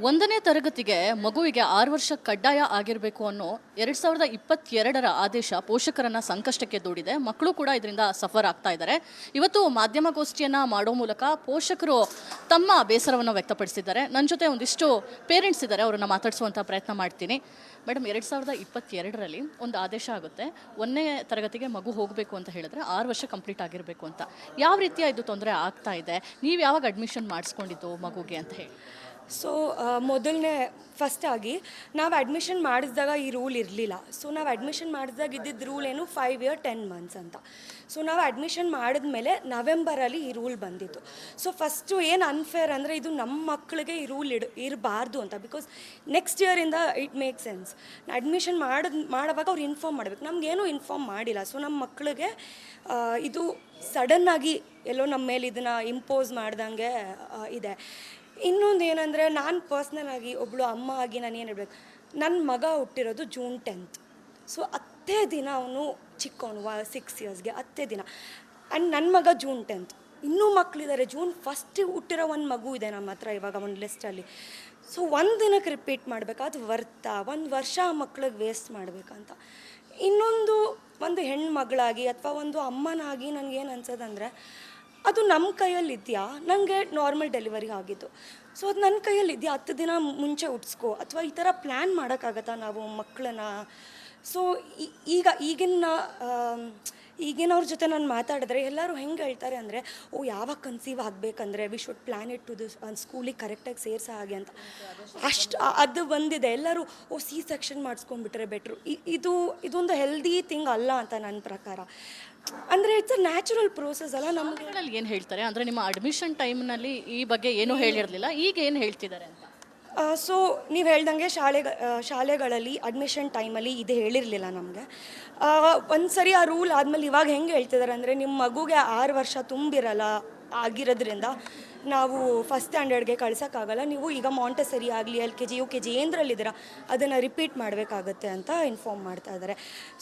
ಒಂದನೇ ತರಗತಿಗೆ ಮಗುವಿಗೆ 6 ವರ್ಷ ಕಡ್ಡಾಯ ಆಗಿರಬೇಕು ಅನ್ನೋ 2022ರ ಆದೇಶ ಪೋಷಕರನ್ನ ಸಂಕಷ್ಟಕ್ಕೆ ದೂಡಿದೆ. ಮಕ್ಕಳು ಕೂಡ ಇದರಿಂದ ಸಫರ್ ಆಗ್ತಾ ಇದ್ದಾರೆ. ಇವತ್ತು ಮಾಧ್ಯಮಗೋಷ್ಠಿಯನ್ನು ಮಾಡೋ ಮೂಲಕ ಪೋಷಕರು ತಮ್ಮ ಬೇಸರವನ್ನು ವ್ಯಕ್ತಪಡಿಸಿದ್ದಾರೆ. ನನ್ನ ಜೊತೆ ಒಂದಿಷ್ಟು ಪೇರೆಂಟ್ಸ್ ಇದ್ದಾರೆ, ಅವರನ್ನು ಮಾತಾಡಿಸುವಂಥ ಪ್ರಯತ್ನ ಮಾಡ್ತೀನಿ. ಮೇಡಮ್, 2022ರಲ್ಲಿ ಒಂದು ಆದೇಶ ಆಗುತ್ತೆ, 1ನೇ ತರಗತಿಗೆ ಮಗು ಹೋಗಬೇಕು ಅಂತ ಹೇಳಿದ್ರೆ 6 ವರ್ಷ ಕಂಪ್ಲೀಟ್ ಆಗಿರಬೇಕು ಅಂತ. ಯಾವ ರೀತಿಯ ಇದು ತೊಂದರೆ ಆಗ್ತಾ ಇದೆ? ನೀವು ಯಾವಾಗ ಅಡ್ಮಿಷನ್ ಮಾಡಿಸ್ಕೊಂಡಿದ್ದು ಮಗುಗೆ ಅಂತ ಹೇಳಿ? ಸೊ ಮೊದಲನೇ ಫಸ್ಟಾಗಿ ನಾವು ಅಡ್ಮಿಷನ್ ಮಾಡಿಸಿದಾಗ ಈ ರೂಲ್ ಇರಲಿಲ್ಲ. ಸೊ ನಾವು ಅಡ್ಮಿಷನ್ ಮಾಡಿಸಿದಾಗ ಇದ್ದಿದ್ದು ರೂಲ್ ಏನು 5 year 10 months ಅಂತ. ಸೊ ನಾವು ಅಡ್ಮಿಷನ್ ಮಾಡಿದ್ಮೇಲೆ ನವೆಂಬರಲ್ಲಿ ಈ ರೂಲ್ ಬಂದಿತ್ತು. ಸೊ ಫಸ್ಟು ಏನು ಅನ್ಫೇರ್ ಅಂದರೆ ಇದು ನಮ್ಮ ಮಕ್ಕಳಿಗೆ ಈ ರೂಲ್ ಇರಬಾರ್ದು ಅಂತ. ಬಿಕಾಸ್ ನೆಕ್ಸ್ಟ್ ಇಯರಿಂದ ಇಟ್ ಮೇಕ್ ಸೆನ್ಸ್. ಅಡ್ಮಿಷನ್ ಮಾಡುವಾಗ ಅವ್ರು ಇನ್ಫಾರ್ಮ್ ಮಾಡಬೇಕು, ನಮಗೇನು ಇನ್ಫಾರ್ಮ್ ಮಾಡಿಲ್ಲ. ಸೊ ನಮ್ಮ ಮಕ್ಕಳಿಗೆ ಇದು ಸಡನ್ನಾಗಿ ಎಲ್ಲೋ ನಮ್ಮ ಮೇಲೆ ಇದನ್ನು ಇಂಪೋಸ್ ಮಾಡ್ದಂಗೆ ಇದೆ. ಇನ್ನೊಂದು ಏನಂದರೆ, ನಾನು ಪರ್ಸ್ನಲ್ ಆಗಿ ಒಬ್ಬಳು ಅಮ್ಮ ಆಗಿ ನಾನು ಏನು ಹೇಳ್ಬೇಕು, ನನ್ನ ಮಗ ಹುಟ್ಟಿರೋದು June 10th. ಸೊ ಹತ್ತೇ ದಿನ ಅವನು ಚಿಕ್ಕವನು 6 yearsಗೆ 10 ದಿನ. ಆ್ಯಂಡ್ ನನ್ನ ಮಗ June 10th. ಇನ್ನೂ ಮಕ್ಕಳಿದ್ದಾರೆ, June 1st ಹುಟ್ಟಿರೋ ಒಂದು ಮಗು ಇದೆ ನಮ್ಮ ಹತ್ರ ಇವಾಗ ಒಂದು ಲಿಸ್ಟಲ್ಲಿ. ಸೊ ಒಂದು ದಿನಕ್ಕೆ ರಿಪೀಟ್ ಮಾಡಬೇಕು, ಅದು ವರ್ತಾ? 1 ವರ್ಷ ಆ ಮಕ್ಳಿಗೆ ವೇಸ್ಟ್ ಮಾಡಬೇಕಂತ. ಇನ್ನೊಂದು, ಒಂದು ಹೆಣ್ಮಗಳಾಗಿ ಅಥವಾ ಒಂದು ಅಮ್ಮನಾಗಿ ನನಗೇನು ಅನ್ಸೋದಂದರೆ, ಅದು ನಮ್ಮ ಕೈಯಲ್ಲಿದೆಯಾ? ನನಗೆ ನಾರ್ಮಲ್ ಡೆಲಿವರಿ ಆಗಿದ್ದು. ಸೊ ಅದು ನನ್ನ ಕೈಯಲ್ಲಿದೆಯಾ? 10 ದಿನ ಮುಂಚೆ ಹುಟ್ಟಿಸ್ಕೋ, ಅಥವಾ ಈ ಥರ ಪ್ಲ್ಯಾನ್ ಮಾಡೋಕ್ಕಾಗತ್ತಾ ನಾವು ಮಕ್ಕಳನ್ನ? ಸೊ ಈಗಿನವ್ರ ಜೊತೆ ನಾನು ಮಾತಾಡಿದ್ರೆ ಎಲ್ಲರೂ ಹೆಂಗೆ ಹೇಳ್ತಾರೆ ಅಂದರೆ, ಯಾವಾಗ ಕನ್ಸೀವ್ ಆಗಬೇಕಂದ್ರೆ we should plan it to this ಸ್ಕೂಲಿಗೆ ಕರೆಕ್ಟಾಗಿ ಸೇರಿಸೋ ಹಾಗೆ ಅಂತ. ಅಷ್ಟು ಅದು ಬಂದಿದೆ. ಎಲ್ಲರೂ C-section ಮಾಡಿಸ್ಕೊಂಡ್ಬಿಟ್ರೆ ಬೆಟ್ರು. ಇದೊಂದು ಹೆಲ್ದಿ ಥಿಂಗ್ ಅಲ್ಲ ಅಂತ ನನ್ನ ಪ್ರಕಾರ. ಅಂದರೆ ಇಟ್ಸ್ ಅ ನ್ಯಾಚುರಲ್ ಪ್ರೋಸೆಸ್ ಅಲ್ಲ. ನಮಗೆ ಏನು ಹೇಳ್ತಾರೆ ಅಂದರೆ, ನಿಮ್ಮ ಅಡ್ಮಿಷನ್ ಟೈಮ್ನಲ್ಲಿ ಈ ಬಗ್ಗೆ ಏನೂ ಹೇಳಿರಲಿಲ್ಲ, ಈಗ ಏನು ಹೇಳ್ತಿದ್ದಾರೆ ಅಂತ? ಸೊ ನೀವು ಹೇಳ್ದಂಗೆ ಶಾಲೆಗಳಲ್ಲಿ ಅಡ್ಮಿಷನ್ ಟೈಮಲ್ಲಿ ಇದು ಹೇಳಿರಲಿಲ್ಲ ನಮಗೆ. ಒಂದು ಸರಿ ಆ ರೂಲ್ ಆದಮೇಲೆ ಇವಾಗ ಹೆಂಗೆ ಹೇಳ್ತಿದ್ದಾರೆ ಅಂದರೆ, ನಿಮ್ಮ ಮಗುಗೆ 6 ವರ್ಷ ತುಂಬಿರಲ್ಲ ಆಗಿರೋದ್ರಿಂದ ನಾವು ಫಸ್ಟ್ ಸ್ಟ್ಯಾಂಡರ್ಡ್ಗೆ ಕಳ್ಸೋಕ್ಕಾಗಲ್ಲ, ನೀವು ಈಗ ಮಾಂಟೆಸರಿ ಆಗಲಿ LKG UKG ಏನರಲ್ಲಿದ್ದೀರಾ ಅದನ್ನು ರಿಪೀಟ್ ಮಾಡಬೇಕಾಗತ್ತೆ ಅಂತ ಇನ್ಫಾರ್ಮ್ ಮಾಡ್ತಾ ಇದ್ದಾರೆ.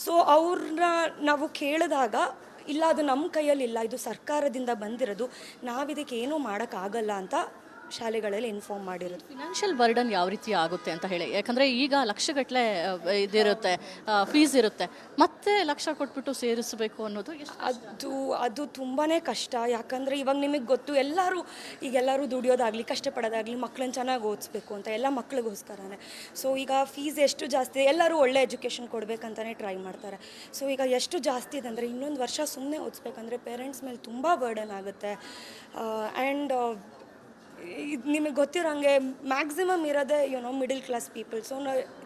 ಸೊ ಅವ್ರನ್ನ ನಾವು ಕೇಳಿದಾಗ, ಇಲ್ಲ ಅದು ನಮ್ಮ ಕೈಯಲ್ಲಿಲ್ಲ, ಇದು ಸರ್ಕಾರದಿಂದ ಬಂದಿರೋದು, ನಾವಿದಕ್ಕೆ ಏನೂ ಮಾಡೋಕ್ಕಾಗಲ್ಲ ಅಂತ ಶಾಲೆಗಳಲ್ಲಿ ಇನ್ಫಾರ್ಮ್ ಮಾಡಿರೋದು. ಫಿನಾನ್ಷಿಯಲ್ ಬರ್ಡನ್ ಯಾವ ರೀತಿ ಆಗುತ್ತೆ ಅಂತ ಹೇಳಿ, ಯಾಕಂದರೆ ಈಗ ಲಕ್ಷಗಟ್ಟಲೆ ಇದಿರುತ್ತೆ, ಫೀಸ್ ಇರುತ್ತೆ, ಮತ್ತೆ ಲಕ್ಷ ಕೊಟ್ಬಿಟ್ಟು ಸೇರಿಸಬೇಕು ಅನ್ನೋದು ಅದು ತುಂಬಾ ಕಷ್ಟ. ಯಾಕಂದರೆ ಇವಾಗ ನಿಮಗೆ ಗೊತ್ತು, ಎಲ್ಲರೂ ದುಡಿಯೋದಾಗಲಿ ಕಷ್ಟಪಡೋದಾಗಲಿ ಮಕ್ಕಳನ್ನ ಚೆನ್ನಾಗಿ ಓದಿಸ್ಬೇಕು ಅಂತ, ಎಲ್ಲ ಮಕ್ಳಿಗೋಸ್ಕರನೇ. ಸೊ ಈಗ ಫೀಸ್ ಎಷ್ಟು ಜಾಸ್ತಿ, ಎಲ್ಲರೂ ಒಳ್ಳೆ ಎಜುಕೇಷನ್ ಕೊಡಬೇಕಂತಲೇ ಟ್ರೈ ಮಾಡ್ತಾರೆ. ಸೊ ಈಗ ಎಷ್ಟು ಜಾಸ್ತಿ ಇದೆ ಅಂದರೆ, ಇನ್ನೊಂದು ವರ್ಷ ಸುಮ್ಮನೆ ಓದಿಸ್ಬೇಕಂದ್ರೆ ಪೇರೆಂಟ್ಸ್ ಮೇಲೆ ತುಂಬ ಬರ್ಡನ್ ಆಗುತ್ತೆ. ಆ್ಯಂಡ್ ಇದು ನಿಮಗೆ ಗೊತ್ತಿರೋಂಗೆ ಮ್ಯಾಕ್ಸಿಮಮ್ ಇರೋದೇ ಮಿಡಲ್ ಕ್ಲಾಸ್ ಪೀಪಲ್. ಸೊ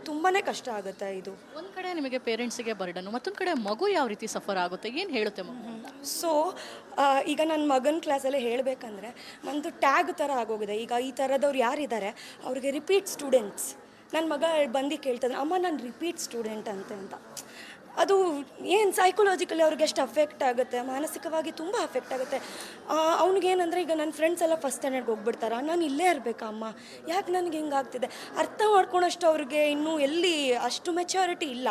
ತುಂಬಾ ಕಷ್ಟ ಆಗುತ್ತೆ ಇದು. ಒಂದು ಕಡೆ ನಿಮಗೆ ಪೇರೆಂಟ್ಸಿಗೆ ಬರ್ಡನು, ಮತ್ತೊಂದು ಕಡೆ ಮಗು ಯಾವ ರೀತಿ ಸಫರ್ ಆಗುತ್ತೆ, ಏನು ಹೇಳುತ್ತೆ ಮಗು? ಸೊ ಈಗ ನನ್ನ ಮಗನ ಕ್ಲಾಸಲ್ಲಿ ಹೇಳಬೇಕಂದ್ರೆ, ಒಂದು ಟ್ಯಾಗ್ ಥರ ಆಗೋಗಿದೆ. ಈಗ ಈ ಥರದವ್ರು ಯಾರಿದ್ದಾರೆ ಅವ್ರಿಗೆ ರಿಪೀಟ್ ಸ್ಟೂಡೆಂಟ್ಸ್. ನನ್ನ ಮಗ ಬಂದು ಕೇಳ್ತಾನೆ, ಅಮ್ಮ ನಾನು ರಿಪೀಟ್ ಸ್ಟೂಡೆಂಟ್ ಅಂತ. ಅದು ಏನು ಸೈಕೊಲಾಜಿಕಲಿ ಅವ್ರಿಗೆ ಎಷ್ಟು ಅಫೆಕ್ಟ್ ಆಗುತ್ತೆ, ಮಾನಸಿಕವಾಗಿ ತುಂಬ ಅಫೆಕ್ಟ್ ಆಗುತ್ತೆ. ಅವ್ನಿಗೇನಂದರೆ, ಈಗ ನನ್ನ ಫ್ರೆಂಡ್ಸ್ ಎಲ್ಲ ಫಸ್ಟ್ ಸ್ಟ್ಯಾಂಡರ್ಡ್ಗೆ ಹೋಗ್ಬಿಡ್ತಾರೆ, ನಾನು ಇಲ್ಲೇ ಇರಬೇಕಾ ಅಮ್ಮ, ಯಾಕೆ ನನಗೆ ಹಿಂಗಾಗ್ತಿದೆ ಅರ್ಥ ಮಾಡ್ಕೊಳೋಷ್ಟು ಅವ್ರಿಗೆ ಇನ್ನೂ ಎಲ್ಲಿ ಅಷ್ಟು ಮೆಚ್ಯೂರಿಟಿ ಇಲ್ಲ.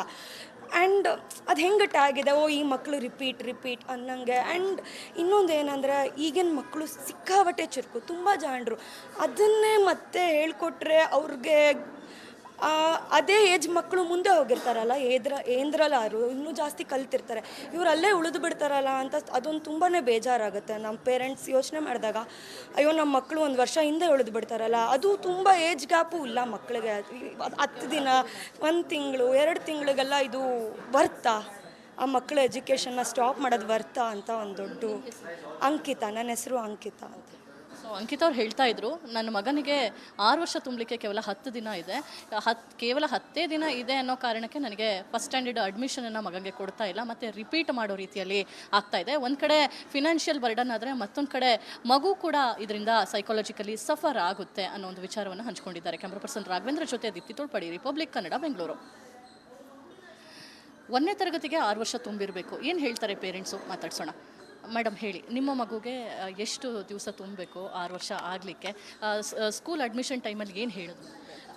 ಆ್ಯಂಡ್ ಅದು ಹೆಂಗೆ ಟ್ಯಾಗಿದೆ, ಈ ಮಕ್ಕಳು ರಿಪೀಟ್ ಅನ್ನಂಗೆ. ಆ್ಯಂಡ್ ಇನ್ನೊಂದು ಏನಂದರೆ, ಈಗಿನ ಮಕ್ಕಳು ಸಿಕ್ಕಾಬಟ್ಟೆ ಚುರುಕು, ತುಂಬ ಜಾಣರು. ಅದನ್ನೇ ಮತ್ತೆ ಹೇಳ್ಕೊಟ್ರೆ ಅವ್ರಿಗೆ ಅದೇ ಏಜ್ ಮಕ್ಕಳು ಮುಂದೆ ಹೋಗಿರ್ತಾರಲ್ಲ, ಏಂದ್ರಲ್ಲಾರು ಇನ್ನೂ ಜಾಸ್ತಿ ಕಲ್ತಿರ್ತಾರೆ, ಇವ್ರು ಅಲ್ಲೇ ಉಳಿದು ಬಿಡ್ತಾರಲ್ಲ ಅಂತ ಅದೊಂದು ತುಂಬಾ ಬೇಜಾರಾಗುತ್ತೆ. ನಮ್ಮ ಪೇರೆಂಟ್ಸ್ ಯೋಚನೆ ಮಾಡಿದಾಗ, ಅಯ್ಯೋ ನಮ್ಮ ಮಕ್ಕಳು 1 ವರ್ಷ ಹಿಂದೆ ಉಳಿದು ಬಿಡ್ತಾರಲ್ಲ, ಅದು ತುಂಬ ಏಜ್ ಗ್ಯಾಪು ಇಲ್ಲ ಮಕ್ಕಳಿಗೆ. 10 ದಿನ 1 ತಿಂಗಳು 2 ತಿಂಗಳಿಗೆಲ್ಲ ಇದು ವರ್ತಾ? ಆ ಮಕ್ಕಳ ಎಜುಕೇಷನ್ನ ಸ್ಟಾಪ್ ಮಾಡೋದು ವರ್ತಾ ಅಂತ ಒಂದು ದೊಡ್ಡ ಅಂಕಿತ. ನನ್ನ ಹೆಸರು ಅಂಕಿತ ಅಂತ. ಸೊ ಅಂಕಿತ ಅವ್ರು ಹೇಳ್ತಾ ಇದ್ರು, ನನ್ನ ಮಗನಿಗೆ 6 ವರ್ಷ ತುಂಬಲಿಕ್ಕೆ ಕೇವಲ 10 ದಿನ ಇದೆ, ಕೇವಲ 10 ದಿನ ಇದೆ ಅನ್ನೋ ಕಾರಣಕ್ಕೆ ನನಗೆ ಫಸ್ಟ್ ಸ್ಟ್ಯಾಂಡರ್ಡ್ ಅಡ್ಮಿಷನನ್ನು ಮಗನಿಗೆ ಕೊಡ್ತಾ ಇಲ್ಲ, ಮತ್ತು ರಿಪೀಟ್ ಮಾಡೋ ರೀತಿಯಲ್ಲಿ ಆಗ್ತಾ ಇದೆ. ಒಂದು ಕಡೆ ಫಿನಾನ್ಷಿಯಲ್ ಬರ್ಡನ್ ಆದರೆ, ಮತ್ತೊಂದು ಕಡೆ ಮಗು ಕೂಡ ಇದರಿಂದ ಸೈಕಾಲಜಿಕಲಿ ಸಫರ್ ಆಗುತ್ತೆ ಅನ್ನೋ ಒಂದು ವಿಚಾರವನ್ನು ಹಂಚ್ಕೊಂಡಿದ್ದಾರೆ. ಕ್ಯಾಮ್ರಾ ಪರ್ಸನ್ ರಾಘವೇಂದ್ರ ಜೊತೆ ದೀಪ್ತಿ ತೋಳ್ಪಡಿ, ರಿಪಬ್ಲಿಕ್ ಕನ್ನಡ, ಬೆಂಗಳೂರು. 1ನೇ ತರಗತಿಗೆ 6 ವರ್ಷ ತುಂಬಿರಬೇಕು, ಏನು ಹೇಳ್ತಾರೆ ಪೇರೆಂಟ್ಸು? ಮಾತಾಡ್ಸೋಣ. ಮೇಡಮ್ ಹೇಳಿ, ನಿಮ್ಮ ಮಗುಗೆ ಎಷ್ಟು ದಿವಸ ತುಂಬಬೇಕು 6 ವರ್ಷ ಆಗಲಿಕ್ಕೆ? ಸ್ಕೂಲ್ ಅಡ್ಮಿಷನ್ ಟೈಮಲ್ಲಿ ಏನು ಹೇಳಿದ್ರು?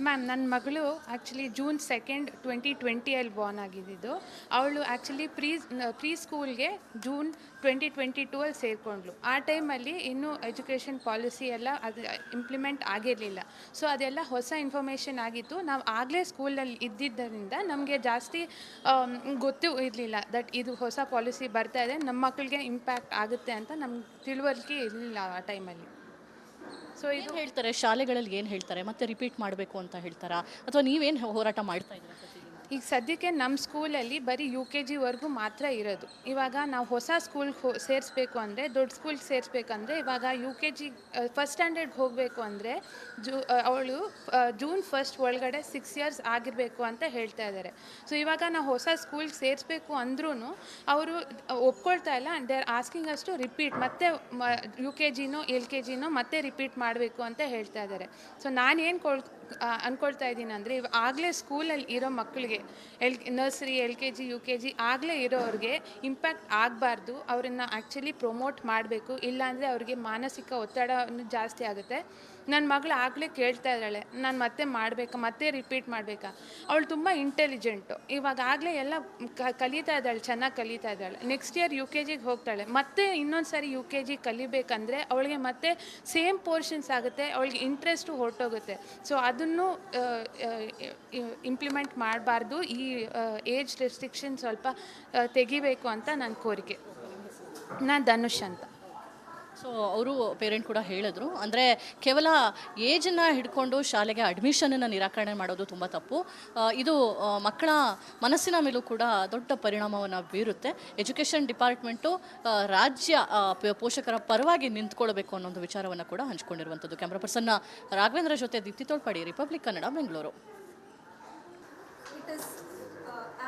ಮ್ಯಾಮ್ ನನ್ನ ಮಗಳು ಆ್ಯಕ್ಚುಲಿ ಜೂನ್ 2, 2020 ಬಾರ್ನ್ ಆಗಿದ್ದು. ಅವಳು ಆ್ಯಕ್ಚುಲಿ ಪ್ರೀ ಸ್ಕೂಲ್ಗೆ ಜೂನ್ 2022 ಸೇರಿಕೊಂಡ್ಳು. ಆ ಟೈಮಲ್ಲಿ ಇನ್ನೂ ಎಜುಕೇಷನ್ ಪಾಲಿಸಿ ಎಲ್ಲ ಅದು ಇಂಪ್ಲಿಮೆಂಟ್ ಆಗಿರಲಿಲ್ಲ. ಸೊ ಅದೆಲ್ಲ ಹೊಸ ಇನ್ಫಾರ್ಮೇಷನ್ ಆಗಿತ್ತು. ನಾವು ಆಗಲೇ ಸ್ಕೂಲಲ್ಲಿ ಇದ್ದಿದ್ದರಿಂದ ನಮಗೆ ಜಾಸ್ತಿ ಗೊತ್ತೂ ಇರಲಿಲ್ಲ ದಟ್ ಇದು ಹೊಸ ಪಾಲಿಸಿ ಬರ್ತಾ ಇದೆ, ನಮ್ಮ ಮಕ್ಕಳಿಗೆ ಇಂಪ್ಯಾಕ್ಟ್ ಆಗುತ್ತೆ ಅಂತ ನಮ್ಗೆ ತಿಳುವಳಿಕೆ ಇರಲಿಲ್ಲ ಆ ಟೈಮಲ್ಲಿ. ಸೊ ಏನು ಹೇಳ್ತಾರೆ ಶಾಲೆಗಳಲ್ಲಿ, ಏನು ಹೇಳ್ತಾರೆ? ಮತ್ತೆ ರಿಪೀಟ್ ಮಾಡಬೇಕು ಅಂತ ಹೇಳ್ತಾರಾ ಅಥವಾ ನೀವೇನು ಹೋರಾಟ ಮಾಡ್ತಾ ಇದ್ದೀರಾ? ಈಗ ಸದ್ಯಕ್ಕೆ ನಮ್ಮ ಸ್ಕೂಲಲ್ಲಿ ಬರೀ UKG ವರೆಗೂ ಮಾತ್ರ ಇರೋದು. ಇವಾಗ ನಾವು ಹೊಸ ಸ್ಕೂಲ್ಗೆ ಸೇರಿಸ್ಬೇಕು ಅಂದರೆ, ದೊಡ್ಡ ಸ್ಕೂಲ್ಗೆ ಸೇರಿಸ್ಬೇಕಂದ್ರೆ ಇವಾಗ UKG ಫಸ್ಟ್ ಸ್ಟ್ಯಾಂಡರ್ಡ್ಗೆ ಹೋಗಬೇಕು ಅಂದರೆ ಅವಳು ಜೂನ್ 1 ಒಳಗಡೆ 6 ಇಯರ್ಸ್ ಆಗಿರಬೇಕು ಅಂತ ಹೇಳ್ತಾ ಇದ್ದಾರೆ. ಸೊ ಇವಾಗ ನಾವು ಹೊಸ ಸ್ಕೂಲ್ಗೆ ಸೇರಿಸ್ಬೇಕು ಅಂದ್ರೂ ಅವರು ಒಪ್ಕೊಳ್ತಾ ಇಲ್ಲ. And they are asking us to repeat, ಮತ್ತೆ UKGನೋ LKGನೋ ಮತ್ತೆ ರಿಪೀಟ್ ಮಾಡಬೇಕು ಅಂತ ಹೇಳ್ತಾ ಇದ್ದಾರೆ. ಸೊ ನಾನೇನು ಅಂದ್ಕೊಳ್ತಾ ಇದ್ದೀನಿ ಅಂದರೆ, ಆಗಲೇ ಸ್ಕೂಲಲ್ಲಿ ಇರೋ ಮಕ್ಕಳಿಗೆ ನರ್ಸರಿ LKG UKG ಆಗಲೇ ಇರೋರಿಗೆ ಇಂಪ್ಯಾಕ್ಟ್ ಆಗಬಾರ್ದು. ಅವರನ್ನು ಆ್ಯಕ್ಚುಲಿ ಪ್ರಮೋಟ್ ಮಾಡಬೇಕು, ಇಲ್ಲಾಂದರೆ ಅವ್ರಿಗೆ ಮಾನಸಿಕ ಒತ್ತಡ ಜಾಸ್ತಿ ಆಗುತ್ತೆ. ನನ್ನ ಮಗಳು ಆಗಲೇ ಕೇಳ್ತಾ ಇದ್ದಾಳೆ, ನಾನು ಮತ್ತೆ ರಿಪೀಟ್ ಮಾಡಬೇಕಾ. ಅವಳು ತುಂಬ ಇಂಟೆಲಿಜೆಂಟು, ಇವಾಗ ಆಗಲೇ ಎಲ್ಲ ಕಲಿತಾ ಇದ್ದಾಳೆ, ಚೆನ್ನಾಗಿ ಕಲಿತಾ ಇದ್ದಾಳೆ. ನೆಕ್ಸ್ಟ್ ಇಯರ್ UKGಗೆ ಹೋಗ್ತಾಳೆ, ಮತ್ತೆ ಇನ್ನೊಂದು ಸಾರಿ UKG ಕಲಿಬೇಕಂದ್ರೆ ಅವಳಿಗೆ ಮತ್ತೆ ಸೇಮ್ ಪೋರ್ಷನ್ಸ್ ಆಗುತ್ತೆ, ಅವಳಿಗೆ ಇಂಟ್ರೆಸ್ಟು ಹೊರಟೋಗುತ್ತೆ. ಸೊ ಅದನ್ನು ಇಂಪ್ಲಿಮೆಂಟ್ ಮಾಡಬಾರ್ದು. ಈ ಏಜ್ ರೆಸ್ಟ್ರಿಕ್ಷನ್ ಸ್ವಲ್ಪ ತೆಗಿಬೇಕು ಅಂತ ನನ್ನ ಕೋರಿಕೆ. ನಾನು ಧನುಷ್ ಅಂತ. ಸೊ ಅವರು ಪೇರೆಂಟ್ ಕೂಡ ಹೇಳಿದ್ರು, ಅಂದರೆ ಕೇವಲ ಏಜನ್ನು ಹಿಡ್ಕೊಂಡು ಶಾಲೆಗೆ ಅಡ್ಮಿಷನನ್ನು ನಿರಾಕರಣೆ ಮಾಡೋದು ತುಂಬ ತಪ್ಪು. ಇದು ಮಕ್ಕಳ ಮನಸ್ಸಿನ ಮೇಲೂ ಕೂಡ ದೊಡ್ಡ ಪರಿಣಾಮವನ್ನು ಬೀರುತ್ತೆ. ಎಜುಕೇಷನ್ ಡಿಪಾರ್ಟ್ಮೆಂಟು ರಾಜ್ಯ ಪೋಷಕರ ಪರವಾಗಿ ನಿಂತ್ಕೊಳ್ಬೇಕು ಅನ್ನೋ ವಿಚಾರವನ್ನು ಕೂಡ ಹಂಚ್ಕೊಂಡಿರುವಂಥದ್ದು. ಕ್ಯಾಮ್ರಾ ಪರ್ಸನ್ ರಾಘವೇಂದ್ರ ಜೊತೆ Deepti Tolpadi, republic Kannada, Bengaluru. It is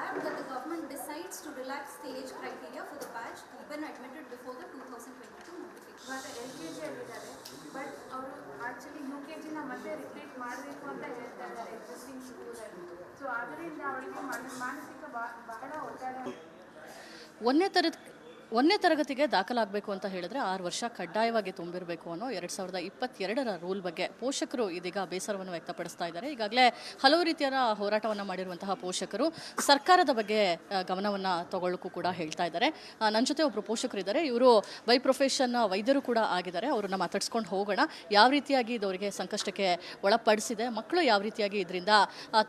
apt that the government decides to relax the age criteria for the batch even admitted before the 2022 notification. ಇವಾಗ LKG ಆಗಿದ್ದಾರೆ, ಬಟ್ ಅವರು ಆ್ಯಕ್ಚುಲಿ UKGನ ಮತ್ತೆ ರಿಪೀಟ್ ಮಾಡಬೇಕು ಅಂತ ಹೇಳ್ತಾ ಇದ್ದಾರೆ ಎಕ್ಸಿಸ್ಟಿಂಗ್ ಸ್ಕೂಲಲ್ಲಿ. ಸೊ ಅದರಿಂದ ಅವಳಿಗೆ ಮಾನಸಿಕ ಬಹಳ ಒತ್ತಡ. ಒಂದನೇ ತರಗತಿಗೆ ದಾಖಲಾಗಬೇಕು ಅಂತ ಹೇಳಿದ್ರೆ 6 ವರ್ಷ ಕಡ್ಡಾಯವಾಗಿ ತುಂಬಿರಬೇಕು ಅನ್ನೋ 2022ರ ರೂಲ್ ಬಗ್ಗೆ ಪೋಷಕರು ಇದೀಗ ಬೇಸರವನ್ನು ವ್ಯಕ್ತಪಡಿಸ್ತಾ ಇದ್ದಾರೆ. ಈಗಾಗಲೇ ಹಲವು ರೀತಿಯ ಹೋರಾಟವನ್ನು ಮಾಡಿರುವಂತಹ ಪೋಷಕರು ಸರ್ಕಾರದ ಬಗ್ಗೆ ಗಮನವನ್ನು ತಗೊಳ್ಳೋಕ್ಕೂ ಕೂಡ ಹೇಳ್ತಾ ಇದ್ದಾರೆ. ನನ್ನ ಜೊತೆ ಒಬ್ಬರು ಪೋಷಕರು ಇದ್ದಾರೆ, ಇವರು ಬೈ ಪ್ರೊಫೆಷನ್ ವೈದ್ಯರು ಕೂಡ ಆಗಿದ್ದಾರೆ. ಅವ್ರನ್ನ ಮಾತಾಡ್ಸ್ಕೊಂಡು ಹೋಗೋಣ, ಯಾವ ರೀತಿಯಾಗಿ ಇದು ಅವರಿಗೆ ಸಂಕಷ್ಟಕ್ಕೆ ಒಳಪಡಿಸಿದೆ, ಮಕ್ಕಳು ಯಾವ ರೀತಿಯಾಗಿ ಇದರಿಂದ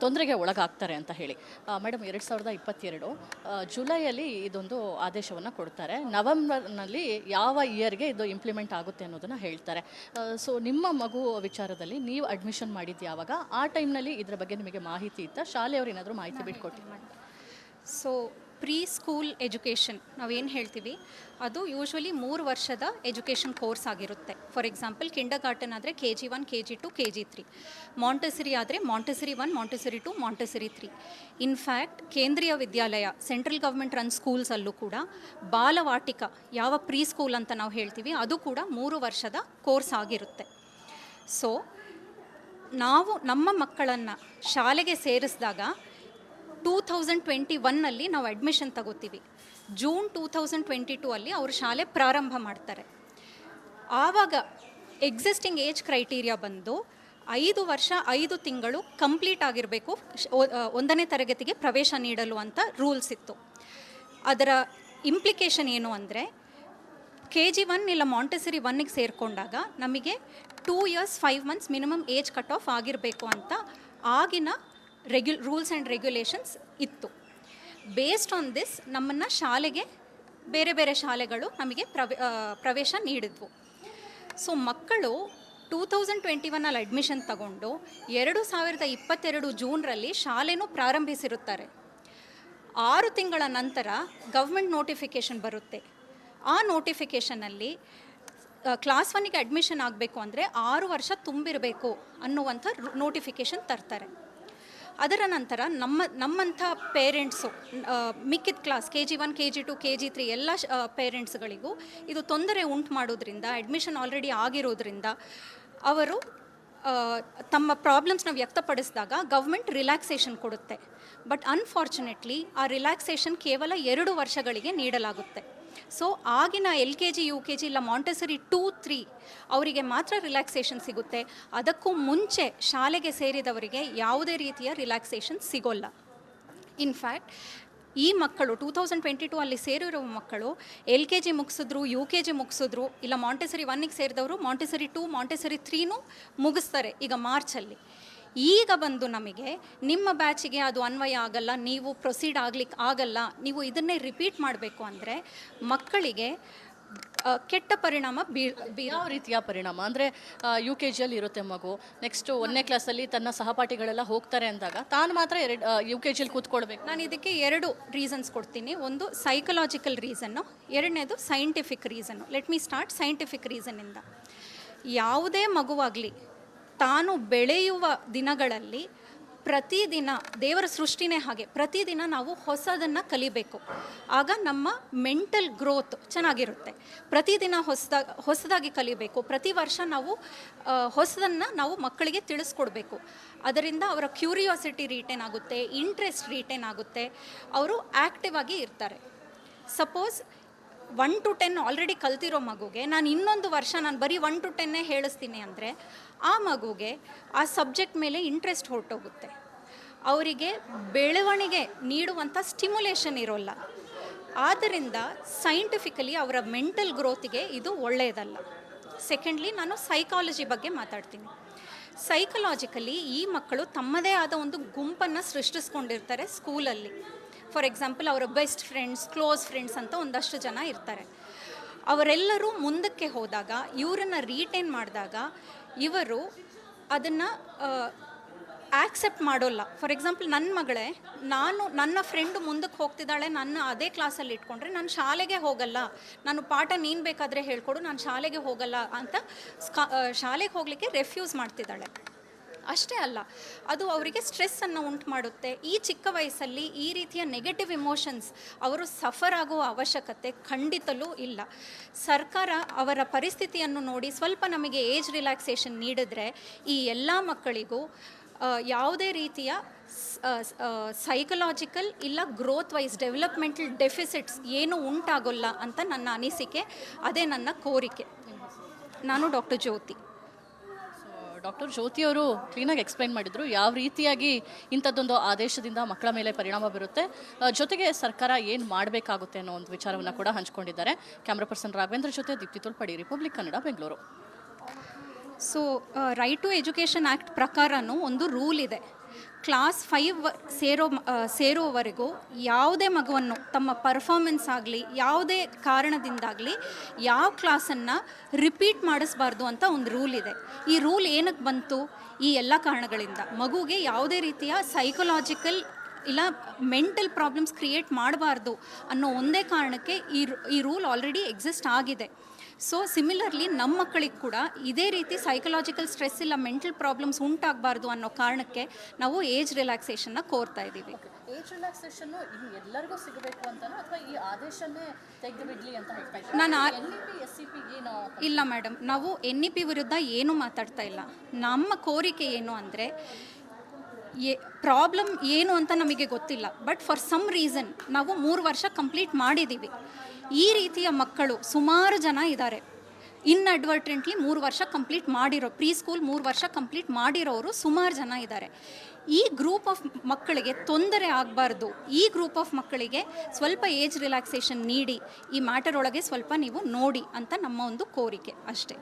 ತೊಂದರೆಗೆ ಒಳಗಾಗ್ತಾರೆ ಅಂತ ಹೇಳಿ. ಮೇಡಮ್, 2022 ಜುಲೈಯಲ್ಲಿ ಇದೊಂದು ಆದೇಶವನ್ನು ಕೊಡ್ತಾರೆ. ನವೆಂಬರ್ನಲ್ಲಿ ಯಾವ ಇಯರ್ಗೆ ಇದು ಇಂಪ್ಲಿಮೆಂಟ್ ಆಗುತ್ತೆ ಅನ್ನೋದನ್ನು ಹೇಳ್ತಾರೆ. ಸೊ ನಿಮ್ಮ ಮಗು ವಿಚಾರದಲ್ಲಿ ನೀವು ಅಡ್ಮಿಷನ್ ಮಾಡಿದ್ದು ಯಾವಾಗ? ಆ ಟೈಮ್ನಲ್ಲಿ ಇದರ ಬಗ್ಗೆ ನಿಮಗೆ ಮಾಹಿತಿ ಇತ್ತಾ? ಶಾಲೆಯವರು ಏನಾದರೂ ಮಾಹಿತಿ ಬಿಟ್ಕೊಟ್ಟಿಲ್ಲ? ಸೊ ಪ್ರೀ ಸ್ಕೂಲ್ ಎಜುಕೇಷನ್ ನಾವೇನು ಹೇಳ್ತೀವಿ, ಅದು ಯೂಶ್ವಲಿ 3 ವರ್ಷದ ಎಜುಕೇಷನ್ ಕೋರ್ಸ್ ಆಗಿರುತ್ತೆ. ಫಾರ್ ಎಕ್ಸಾಂಪಲ್ ಕಿಂಡರ್ಗಾರ್ಟನ್ ಆದರೆ KG1, KG2, KG3. ಮಾಂಟೆಸರಿ ಆದರೆ ಮಾಂಟೆಸರಿ 1, ಮಾಂಟೆಸರಿ 2, ಮಾಂಟೆಸರಿ 3. ಇನ್ಫ್ಯಾಕ್ಟ್ ಕೇಂದ್ರೀಯ ವಿದ್ಯಾಲಯ ಸೆಂಟ್ರಲ್ ಗೌರ್ಮೆಂಟ್ ರನ್ ಸ್ಕೂಲ್ಸಲ್ಲೂ ಕೂಡ ಬಾಲವಾಟಿಕ, ಯಾವ ಪ್ರೀ ಸ್ಕೂಲ್ ಅಂತ ನಾವು ಹೇಳ್ತೀವಿ, ಅದು ಕೂಡ 3 ವರ್ಷದ ಕೋರ್ಸ್ ಆಗಿರುತ್ತೆ. ಸೊ ನಾವು ನಮ್ಮ ಮಕ್ಕಳನ್ನು ಶಾಲೆಗೆ ಸೇರಿಸಿದಾಗ 2021ನಲ್ಲಿ ನಾವು ಅಡ್ಮಿಷನ್ ತಗೋತೀವಿ. ಜೂನ್ 2022 ಅಲ್ಲಿ ಅವರು ಶಾಲೆ ಪ್ರಾರಂಭ ಮಾಡ್ತಾರೆ. ಆವಾಗ ಎಕ್ಸಿಸ್ಟಿಂಗ್ ಏಜ್ ಕ್ರೈಟೀರಿಯಾ ಬಂದು 5 ವರ್ಷ 5 ತಿಂಗಳು ಕಂಪ್ಲೀಟ್ ಆಗಿರಬೇಕು 1ನೇ ತರಗತಿಗೆ ಪ್ರವೇಶ ನೀಡಲು ಅಂತ ರೂಲ್ಸ್ ಇತ್ತು. ಅದರ ಇಂಪ್ಲಿಕೇಶನ್ ಏನು ಅಂದರೆ, KG1 ಇಲ್ಲ ಮಾಂಟೆಸರಿ 1ಗೆ ಸೇರಿಕೊಂಡಾಗ ನಮಗೆ 2 years 5 months minimum age cut off ಆಗಿರಬೇಕು ಅಂತ ಆಗಿನ ರೂಲ್ಸ್ ಆ್ಯಂಡ್ ರೆಗ್ಯುಲೇಷನ್ಸ್ ಇತ್ತು. ಬೇಸ್ಡ್ ಆನ್ ದಿಸ್ ನಮ್ಮನ್ನು ಶಾಲೆಗೆ ಬೇರೆ ಬೇರೆ ಶಾಲೆಗಳು ನಮಗೆ ಪ್ರವೇಶ ನೀಡಿದ್ವು. ಸೊ ಮಕ್ಕಳು 2021 ಅಡ್ಮಿಷನ್ ತಗೊಂಡು 2022 ಜೂನ್ರಲ್ಲಿ ಶಾಲೆನೂ ಪ್ರಾರಂಭಿಸಿರುತ್ತಾರೆ. 6 ತಿಂಗಳ ನಂತರ ಗೌರ್ಮೆಂಟ್ ನೋಟಿಫಿಕೇಷನ್ ಬರುತ್ತೆ. ಆ ನೋಟಿಫಿಕೇಷನಲ್ಲಿ ಕ್ಲಾಸ್ 1ಗೆ ಅಡ್ಮಿಷನ್ ಆಗಬೇಕು ಅಂದರೆ 6 ವರ್ಷ ತುಂಬಿರಬೇಕು ಅನ್ನುವಂಥ ನೋಟಿಫಿಕೇಷನ್ ತರ್ತಾರೆ. ಅದರ ನಂತರ ನಮ್ಮಂಥ ಪೇರೆಂಟ್ಸು ಮಿಕ್ಕಿದ ಕ್ಲಾಸ್ KG1, KG2, KG3 ಎಲ್ಲ ಪೇರೆಂಟ್ಸ್ಗಳಿಗೂ ಇದು ತೊಂದರೆ ಉಂಟು ಮಾಡೋದ್ರಿಂದ, ಅಡ್ಮಿಷನ್ ಆಲ್ರೆಡಿ ಆಗಿರೋದ್ರಿಂದ ಅವರು ತಮ್ಮ ಪ್ರಾಬ್ಲಮ್ಸ್ನ ವ್ಯಕ್ತಪಡಿಸಿದಾಗ ಗೌರ್ಮೆಂಟ್ ರಿಲ್ಯಾಕ್ಸೇಷನ್ ಕೊಡುತ್ತೆ. ಬಟ್ ಅನ್ಫಾರ್ಚುನೇಟ್ಲಿ ಆ ರಿಲ್ಯಾಕ್ಸೇಷನ್ ಕೇವಲ 2 ವರ್ಷಗಳಿಗೆ ನೀಡಲಾಗುತ್ತೆ. ಸೊ ಆಗಿನ LKG UKG ಇಲ್ಲ ಮಾಂಟೆಸರಿ 2-3 ಅವರಿಗೆ ಮಾತ್ರ ರಿಲ್ಯಾಕ್ಸೇಷನ್ ಸಿಗುತ್ತೆ. ಅದಕ್ಕೂ ಮುಂಚೆ ಶಾಲೆಗೆ ಸೇರಿದವರಿಗೆ ಯಾವುದೇ ರೀತಿಯ ರಿಲ್ಯಾಕ್ಸೇಷನ್ ಸಿಗೋಲ್ಲ. ಇನ್ಫ್ಯಾಕ್ಟ್ ಈ ಮಕ್ಕಳು 2022 ಅಲ್ಲಿ ಸೇರಿರೋ ಮಕ್ಕಳು LKG ಮುಗಿಸಿದ್ರು, UKG ಮುಗಿಸಿದ್ರು, ಇಲ್ಲ ಮಾಂಟೆಸರಿ 1ಗೆ ಸೇರಿದವರು ಮಾಂಟೆಸರಿ 2 ಮಾಂಟೆಸರಿ 3ನೂ ಮುಗಿಸ್ತಾರೆ ಈಗ ಮಾರ್ಚಲ್ಲಿ. ಈಗ ಬಂದು ನಮಗೆ ನಿಮ್ಮ ಬ್ಯಾಚಿಗೆ ಅದು ಅನ್ವಯ ಆಗಲ್ಲ, ನೀವು ಪ್ರೊಸೀಡ್ ಆಗ್ಲಿಕ್ಕೆ ಆಗಲ್ಲ, ನೀವು ಇದನ್ನೇ ರಿಪೀಟ್ ಮಾಡಬೇಕು ಅಂದರೆ ಮಕ್ಕಳಿಗೆ ಕೆಟ್ಟ ಪರಿಣಾಮ ಯಾವ ರೀತಿಯ ಪರಿಣಾಮ ಅಂದರೆ UKGಯಲ್ಲಿ ಇರುತ್ತೆ ಮಗು, ನೆಕ್ಸ್ಟ್ 1ನೇ ಕ್ಲಾಸಲ್ಲಿ ತನ್ನ ಸಹಪಾಠಿಗಳೆಲ್ಲ ಹೋಗ್ತಾರೆ ಅಂದಾಗ ತಾನು ಮಾತ್ರ UKGಯಲ್ಲಿ ಕೂತ್ಕೊಳ್ಬೇಕು. ನಾನು ಇದಕ್ಕೆ 2 ರೀಸನ್ಸ್ ಕೊಡ್ತೀನಿ. ಒಂದು ಸೈಕಲಾಜಿಕಲ್ ರೀಸನ್ನು, ಎರಡನೇದು scientific reason. Let me start scientific ರೀಸನ್ನಿಂದ. ಯಾವುದೇ ಮಗುವಾಗಲಿ ತಾನು ಬೆಳೆಯುವ ದಿನಗಳಲ್ಲಿ ಪ್ರತಿದಿನ, ದೇವರ ಸೃಷ್ಟಿನೇ ಹಾಗೆ, ಪ್ರತಿದಿನ ನಾವು ಹೊಸದನ್ನು ಕಲಿಬೇಕು. ಆಗ ನಮ್ಮ ಮೆಂಟಲ್ ಗ್ರೋತ್ ಚೆನ್ನಾಗಿರುತ್ತೆ. ಪ್ರತಿದಿನ ಹೊಸದಾಗಿ ಕಲಿಬೇಕು. ಪ್ರತಿ ವರ್ಷ ನಾವು ಹೊಸದನ್ನು ನಾವು ಮಕ್ಕಳಿಗೆ ತಿಳಿಸ್ಕೊಡ್ಬೇಕು. ಅದರಿಂದ ಅವರ ಕ್ಯೂರಿಯಾಸಿಟಿ ರಿಟೇನ್ ಆಗುತ್ತೆ, ಇಂಟ್ರೆಸ್ಟ್ ರಿಟೇನ್ ಆಗುತ್ತೆ, ಅವರು ಆ್ಯಕ್ಟಿವ್ ಆಗಿ ಇರ್ತಾರೆ. ಸಪೋಸ್ 1 to 10 ಆಲ್ರೆಡಿ ಕಲ್ತಿರೋ ಮಗುಗೆ ನಾನು ಇನ್ನೊಂದು ವರ್ಷ ನಾನು ಬರೀ 1 to 10 ಹೇಳಿಸ್ತೀನಿ ಅಂದರೆ ಆ ಮಗುಗೆ ಆ ಸಬ್ಜೆಕ್ಟ್ ಮೇಲೆ ಇಂಟ್ರೆಸ್ಟ್ ಹೊರಟೋಗುತ್ತೆ. ಅವರಿಗೆ ಬೆಳವಣಿಗೆ ನೀಡುವಂಥ ಸ್ಟಿಮ್ಯುಲೇಷನ್ ಇರೋಲ್ಲ. ಆದ್ದರಿಂದ ಸೈಂಟಿಫಿಕಲಿ ಅವರ ಮೆಂಟಲ್ ಗ್ರೋತಿಗೆ ಇದು ಒಳ್ಳೆಯದಲ್ಲ. ಸೆಕೆಂಡ್ಲಿ, ನಾನು ಸೈಕಾಲಜಿ ಬಗ್ಗೆ ಮಾತಾಡ್ತೀನಿ. ಸೈಕಲಾಜಿಕಲಿ ಈ ಮಕ್ಕಳು ತಮ್ಮದೇ ಆದ ಒಂದು ಗುಂಪನ್ನು ಸೃಷ್ಟಿಸ್ಕೊಂಡಿರ್ತಾರೆ ಸ್ಕೂಲಲ್ಲಿ. ಫಾರ್ ಎಕ್ಸಾಂಪಲ್, ಅವರ ಬೆಸ್ಟ್ ಫ್ರೆಂಡ್ಸ್, ಕ್ಲೋಸ್ ಫ್ರೆಂಡ್ಸ್ ಅಂತ ಒಂದಷ್ಟು ಜನ ಇರ್ತಾರೆ. ಅವರೆಲ್ಲರೂ ಮುಂದಕ್ಕೆ ಹೋದಾಗ, ಇವರನ್ನು ರೀಟೇನ್ ಮಾಡಿದಾಗ ಇವರು ಅದನ್ನು ಆಕ್ಸೆಪ್ಟ್ ಮಾಡೋಲ್ಲ. ಫಾರ್ ಎಕ್ಸಾಂಪಲ್, ನನ್ನ ಮಗಳೇ, ನನ್ನ ಫ್ರೆಂಡು ಮುಂದಕ್ಕೆ ಹೋಗ್ತಿದ್ದಾಳೆ, ನನ್ನ ಅದೇ ಕ್ಲಾಸಲ್ಲಿ ಇಟ್ಕೊಂಡ್ರೆ ನಾನು ಶಾಲೆಗೆ ಹೋಗಲ್ಲ, ನಾನು ಪಾಠ ನೀನು ಬೇಕಾದರೆ ಹೇಳ್ಕೊಡು, ನಾನು ಶಾಲೆಗೆ ಹೋಗಲ್ಲ ಅಂತ ಶಾಲೆಗೆ ಹೋಗಲಿಕ್ಕೆ ರೆಫ್ಯೂಸ್ ಮಾಡ್ತಿದ್ದಾಳೆ. ಅಷ್ಟೇ ಅಲ್ಲ, ಅದು ಅವರಿಗೆ ಸ್ಟ್ರೆಸ್ಸನ್ನು ಉಂಟು ಮಾಡುತ್ತೆ. ಈ ಚಿಕ್ಕ ವಯಸ್ಸಲ್ಲಿ ಈ ರೀತಿಯ ನೆಗೆಟಿವ್ ಇಮೋಷನ್ಸ್ ಅವರು ಸಫರ್ ಆಗುವ ಅವಶ್ಯಕತೆ ಖಂಡಿತಲೂ ಇಲ್ಲ. ಸರ್ಕಾರ ಅವರ ಪರಿಸ್ಥಿತಿಯನ್ನು ನೋಡಿ ಸ್ವಲ್ಪ ನಮಗೆ ಏಜ್ ರಿಲ್ಯಾಕ್ಸೇಷನ್ ನೀಡಿದ್ರೆ ಈ ಎಲ್ಲ ಮಕ್ಕಳಿಗೂ ಯಾವುದೇ ರೀತಿಯ ಸೈಕಲಾಜಿಕಲ್ ಇಲ್ಲ ಗ್ರೋತ್ ವೈಸ್ ಡೆವಲಪ್ಮೆಂಟಲ್ ಡೆಫಿಸಿಟ್ಸ್ ಏನೂ ಉಂಟಾಗೋಲ್ಲ ಅಂತ ನನ್ನ ಅನಿಸಿಕೆ. ಅದೇ ನನ್ನ ಕೋರಿಕೆ. ನಾನು ಡಾಕ್ಟರ್ ಜ್ಯೋತಿ. ಡಾಕ್ಟರ್ ಜ್ಯೋತಿ ಅವರು ಕ್ಲೀನಾಗಿ ಎಕ್ಸ್ಪ್ಲೈನ್ ಮಾಡಿದರು ಯಾವ ರೀತಿಯಾಗಿ ಇಂಥದ್ದೊಂದು ಆದೇಶದಿಂದ ಮಕ್ಕಳ ಮೇಲೆ ಪರಿಣಾಮ ಬೀರುತ್ತೆ, ಜೊತೆಗೆ ಸರ್ಕಾರ ಏನು ಮಾಡಬೇಕಾಗುತ್ತೆ ಅನ್ನೋ ಒಂದು ವಿಚಾರವನ್ನು ಕೂಡ ಹಂಚ್ಕೊಂಡಿದ್ದಾರೆ. ಕ್ಯಾಮ್ರಾ ಪರ್ಸನ್ ರಾಘವೇಂದ್ರ ಜೊತೆ Deepti Tolpadi, Republic Kannada, Bengaluru. So right to education act ಪ್ರಕಾರನೂ ಒಂದು ರೂಲ್ ಇದೆ. ಕ್ಲಾಸ್ 5 ಸೇರೋವರೆಗೂ ಯಾವುದೇ ಮಗುವನ್ನು ತಮ್ಮ ಪರ್ಫಾರ್ಮೆನ್ಸ್ ಆಗಲಿ ಯಾವುದೇ ಕಾರಣದಿಂದಾಗಲಿ ಯಾವ ಕ್ಲಾಸನ್ನು ರಿಪೀಟ್ ಮಾಡಿಸ್ಬಾರ್ದು ಅಂತ ಒಂದು ರೂಲ್ ಇದೆ. ಈ ರೂಲ್ ಏನಕ್ಕೆ ಬಂತು? ಈ ಎಲ್ಲ ಕಾರಣಗಳಿಂದ. ಮಗುಗೆ ಯಾವುದೇ ರೀತಿಯ ಸೈಕಲಾಜಿಕಲ್ ಇಲ್ಲ ಮೆಂಟಲ್ ಪ್ರಾಬ್ಲಮ್ಸ್ ಕ್ರಿಯೇಟ್ ಮಾಡಬಾರ್ದು ಅನ್ನೋ ಒಂದೇ ಕಾರಣಕ್ಕೆ ಈ ರೂಲ್ ಆಲ್ರೆಡಿ ಎಕ್ಸಿಸ್ಟ್ ಆಗಿದೆ. ಸೊ ಸಿಮಿಲರ್ಲಿ ನಮ್ಮ ಮಕ್ಕಳಿಗೆ ಕೂಡ ಇದೇ ರೀತಿ ಸೈಕಲಾಜಿಕಲ್ ಸ್ಟ್ರೆಸ್ ಇಲ್ಲ ಮೆಂಟಲ್ ಪ್ರಾಬ್ಲಮ್ಸ್ ಉಂಟಾಗಬಾರ್ದು ಅನ್ನೋ ಕಾರಣಕ್ಕೆ ನಾವು ಏಜ್ ರಿಲ್ಯಾಕ್ಸೇಷನ್ನ ಕೋರ್ತಾ ಇದ್ದೀವಿ. ಏಜ್ ರಿಲ್ಯಾಕ್ಸೇಷನ್ ಎಲ್ಲರಿಗೂ ಸಿಗಬೇಕು ಅಂತನೋ ಅಥವಾ ಈ ಆದೇಶನೇ ತೆಗೆದುಬಿಡ್ಲಿ ಅಂತ ಹೇಳ್ತಾ ಇದ್ದಾರೆ? ನಾನು SEP ಏನು ಇಲ್ಲ ಮೇಡಮ್, ನಾವು NEP ವಿರುದ್ಧ ಏನೂ ಮಾತಾಡ್ತಾ ಇಲ್ಲ. ನಮ್ಮ ಕೋರಿಕೆ ಏನು ಅಂದರೆ, ಪ್ರಾಬ್ಲಮ್ ಏನು ಅಂತ ನಮಗೆ ಗೊತ್ತಿಲ್ಲ, ಬಟ್ ಫಾರ್ ಸಮ್ ರೀಸನ್ ನಾವು 3 ವರ್ಷ ಕಂಪ್ಲೀಟ್ ಮಾಡಿದ್ದೀವಿ. ಈ ರೀತಿಯ ಮಕ್ಕಳು ಸುಮಾರು ಜನ ಇದ್ದಾರೆ. ಇನ್ಅಡ್ವರ್ಟೆಂಟ್ಲಿ 3 ವರ್ಷ ಕಂಪ್ಲೀಟ್ ಮಾಡಿರೋ, ಪ್ರೀ ಸ್ಕೂಲ್ 3 ವರ್ಷ ಕಂಪ್ಲೀಟ್ ಮಾಡಿರೋರು ಸುಮಾರು ಜನ ಇದ್ದಾರೆ. ಈ ಗ್ರೂಪ್ ಆಫ್ ಮಕ್ಕಳಿಗೆ ತೊಂದರೆ ಆಗಬಾರ್ದು. ಈ ಗ್ರೂಪ್ ಆಫ್ ಮಕ್ಕಳಿಗೆ ಸ್ವಲ್ಪ ಏಜ್ ರಿಲ್ಯಾಕ್ಸೇಷನ್ ನೀಡಿ ಈ ಮ್ಯಾಟರ್ ಒಳಗೆ ಸ್ವಲ್ಪ ನೀವು ನೋಡಿ ಅಂತ ನಮ್ಮ ಒಂದು ಕೋರಿಕೆ ಅಷ್ಟೇ.